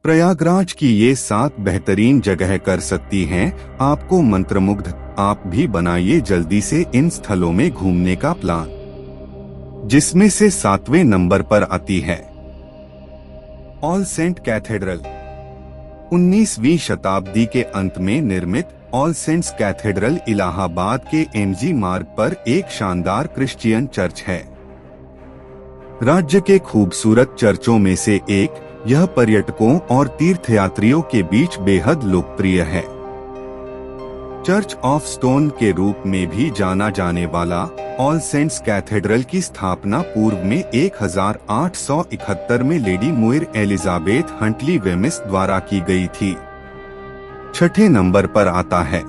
प्रयागराज की ये 7 बेहतरीन जगह कर सकती हैं आपको मंत्रमुग्ध। आप भी बनाइए जल्दी से इन स्थलों में घूमने का प्लान, जिसमें से 7वें नंबर पर आती है ऑल सेंट कैथेड्रल। 19वीं शताब्दी के अंत में निर्मित ऑल सेंट्स कैथेड्रल इलाहाबाद के एमजी मार्ग पर एक शानदार क्रिश्चियन चर्च है। राज्य के खूबसूरत चर्चों में से एक यह पर्यटकों और तीर्थयात्रियों के बीच बेहद लोकप्रिय है। चर्च ऑफ स्टोन के रूप में भी जाना जाने वाला ऑल सेंट्स कैथेड्रल की स्थापना पूर्व में 1871 में लेडी मुइर एलिजाबेथ हंटली वेमिस द्वारा की गई थी। 6ठे नंबर पर आता है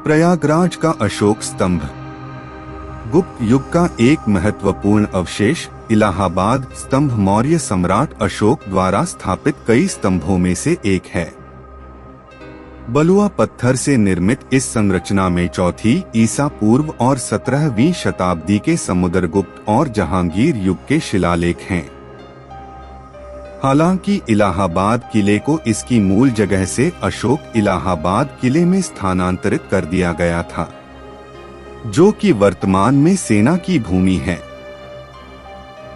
प्रयागराज का अशोक स्तंभ। गुप्त युग का एक महत्वपूर्ण अवशेष इलाहाबाद स्तंभ मौर्य सम्राट अशोक द्वारा स्थापित कई स्तंभों में से एक है। बलुआ पत्थर से निर्मित इस संरचना में चौथी ईसा पूर्व और 17वीं शताब्दी के समुद्रगुप्त और जहांगीर युग के शिलालेख हैं। हालांकि इलाहाबाद किले को इसकी मूल जगह से अशोक इलाहाबाद किले में स्थानांतरित कर दिया गया था, जो कि वर्तमान में सेना की भूमि है।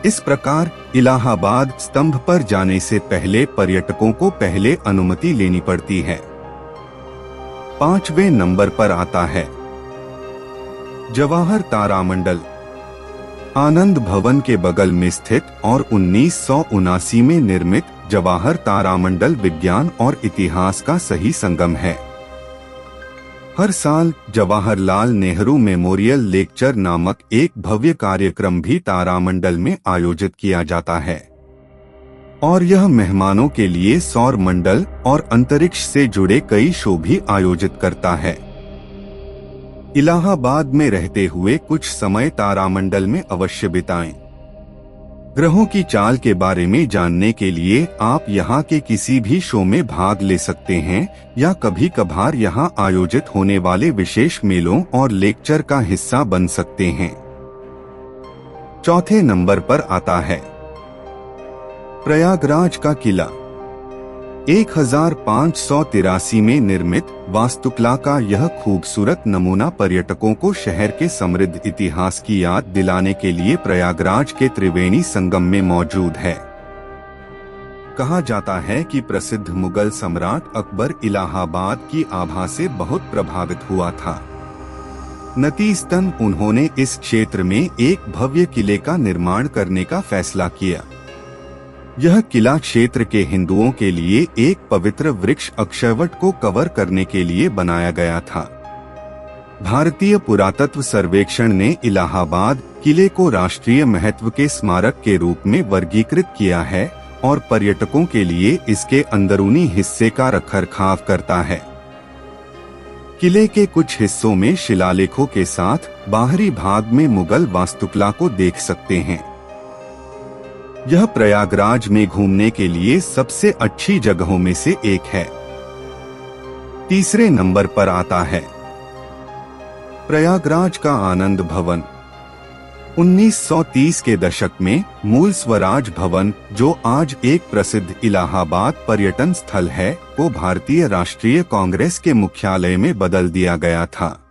इस प्रकार इलाहाबाद स्तंभ पर जाने से पहले पर्यटकों को पहले अनुमति लेनी पड़ती है। 5वें नंबर पर आता है जवाहर तारामंडल। आनंद भवन के बगल में स्थित और 1979 में निर्मित जवाहर तारामंडल विज्ञान और इतिहास का सही संगम है। हर साल जवाहरलाल नेहरू मेमोरियल लेक्चर नामक एक भव्य कार्यक्रम भी तारामंडल में आयोजित किया जाता है और यह मेहमानों के लिए सौर मंडल और अंतरिक्ष से जुड़े कई शो भी आयोजित करता है। इलाहाबाद में रहते हुए कुछ समय तारामंडल में अवश्य बिताएं। ग्रहों की चाल के बारे में जानने के लिए आप यहाँ के किसी भी शो में भाग ले सकते हैं या कभी कभार यहाँ आयोजित होने वाले विशेष मेलों और लेक्चर का हिस्सा बन सकते हैं। 4थे नंबर पर आता है प्रयागराज का किला। 1583 में निर्मित वास्तुकला का यह खूबसूरत नमूना पर्यटकों को शहर के समृद्ध इतिहास की याद दिलाने के लिए प्रयागराज के त्रिवेणी संगम में मौजूद है। कहा जाता है कि प्रसिद्ध मुगल सम्राट अकबर इलाहाबाद की आभा से बहुत प्रभावित हुआ था। नतीजतन उन्होंने इस क्षेत्र में एक भव्य किले का निर्माण करने का फैसला किया। यह किला क्षेत्र के हिंदुओं के लिए एक पवित्र वृक्ष अक्षयवट को कवर करने के लिए बनाया गया था। भारतीय पुरातत्व सर्वेक्षण ने इलाहाबाद किले को राष्ट्रीय महत्व के स्मारक के रूप में वर्गीकृत किया है और पर्यटकों के लिए इसके अंदरूनी हिस्से का रखरखाव करता है। किले के कुछ हिस्सों में शिलालेखों के साथ बाहरी भाग में मुगल वास्तुकला को देख सकते हैं। यह प्रयागराज में घूमने के लिए सबसे अच्छी जगहों में से एक है। 3रे नंबर पर आता है प्रयागराज का आनंद भवन। 1930 के दशक में मूल स्वराज भवन, जो आज एक प्रसिद्ध इलाहाबाद पर्यटन स्थल है, को भारतीय राष्ट्रीय कांग्रेस के मुख्यालय में बदल दिया गया था।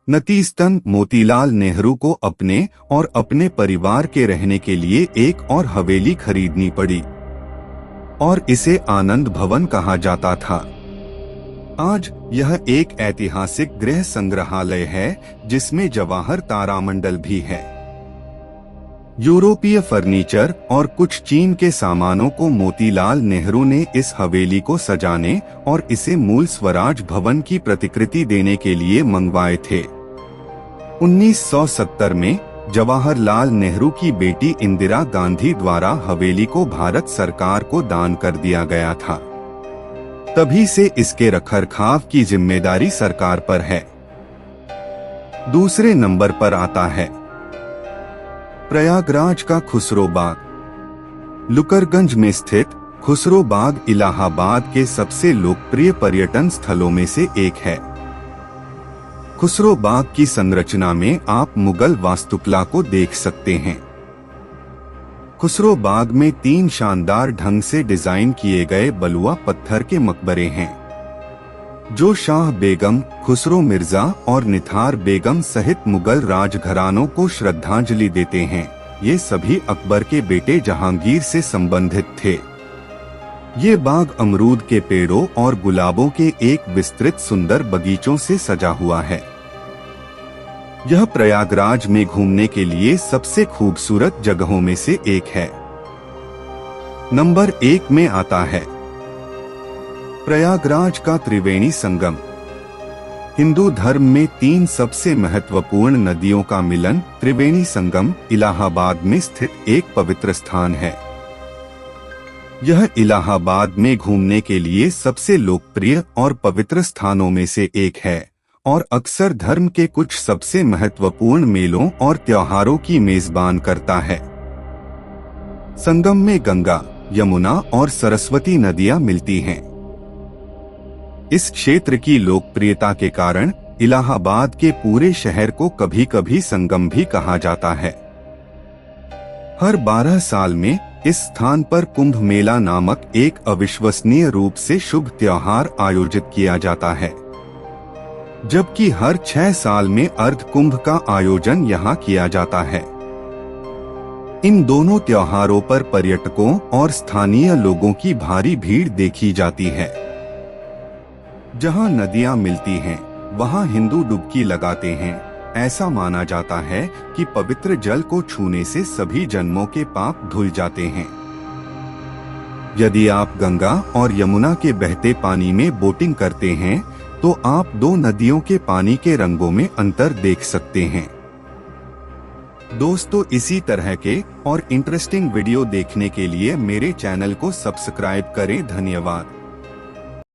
नतीजतन मोतीलाल नेहरू को अपने और अपने परिवार के रहने के लिए एक और हवेली खरीदनी पड़ी और इसे आनंद भवन कहा जाता था। आज यह एक ऐतिहासिक गृह संग्रहालय है जिसमें जवाहर तारामंडल भी है। यूरोपीय फर्नीचर और कुछ चीन के सामानों को मोतीलाल नेहरू ने इस हवेली को सजाने और इसे मूल स्वराज भवन की प्रतिकृति देने के लिए मंगवाए थे। 1970 में जवाहरलाल नेहरू की बेटी इंदिरा गांधी द्वारा हवेली को भारत सरकार को दान कर दिया गया था। तभी से इसके रखरखाव की जिम्मेदारी सरकार पर है। 2रे नंबर पर आता है प्रयागराज का खुसरो बाग। लुकरगंज में स्थित खुसरो बाग इलाहाबाद के सबसे लोकप्रिय पर्यटन स्थलों में से एक है। खुसरो बाग की संरचना में आप मुगल वास्तुकला को देख सकते हैं। खुसरो बाग में 3 शानदार ढंग से डिजाइन किए गए बलुआ पत्थर के मकबरे हैं, जो शाह बेगम, खुसरो मिर्जा और निथार बेगम सहित मुगल राजघरानों को श्रद्धांजलि देते हैं। ये सभी अकबर के बेटे जहांगीर से संबंधित थे। ये बाग अमरूद के पेड़ों और गुलाबों के एक विस्तृत सुंदर बगीचों से सजा हुआ है। यह प्रयागराज में घूमने के लिए सबसे खूबसूरत जगहों में से एक है। नंबर 1 में आता है प्रयागराज का त्रिवेणी संगम। हिंदू धर्म में 3 सबसे महत्वपूर्ण नदियों का मिलन त्रिवेणी संगम इलाहाबाद में स्थित एक पवित्र स्थान है। यह इलाहाबाद में घूमने के लिए सबसे लोकप्रिय और पवित्र स्थानों में से एक है और अक्सर धर्म के कुछ सबसे महत्वपूर्ण मेलों और त्योहारों की मेजबान करता है। संगम में गंगा, यमुना और सरस्वती नदियां मिलती हैं। इस क्षेत्र की लोकप्रियता के कारण इलाहाबाद के पूरे शहर को कभी-कभी संगम भी कहा जाता है। हर 12 साल में इस स्थान पर कुंभ मेला नामक एक अविश्वसनीय रूप से शुभ त्योहार आयोजित किया जाता है, जबकि हर 6 साल में अर्ध कुंभ का आयोजन यहाँ किया जाता है। इन दोनों त्योहारों पर पर्यटकों और स्थानीय लोगों की भारी भीड़ देखी जाती है। जहाँ नदियाँ मिलती हैं, वहाँ हिंदू डुबकी लगाते हैं। ऐसा माना जाता है कि पवित्र जल को छूने से सभी जन्मों के पाप धुल जाते हैं। यदि आप गंगा और यमुना के बहते पानी में बोटिंग करते हैं, तो आप 2 नदियों के पानी के रंगों में अंतर देख सकते हैं। दोस्तों, इसी तरह के और इंटरेस्टिंग वीडियो देखने के लिए मेरे चैनल को सब्सक्राइब करें। धन्यवाद।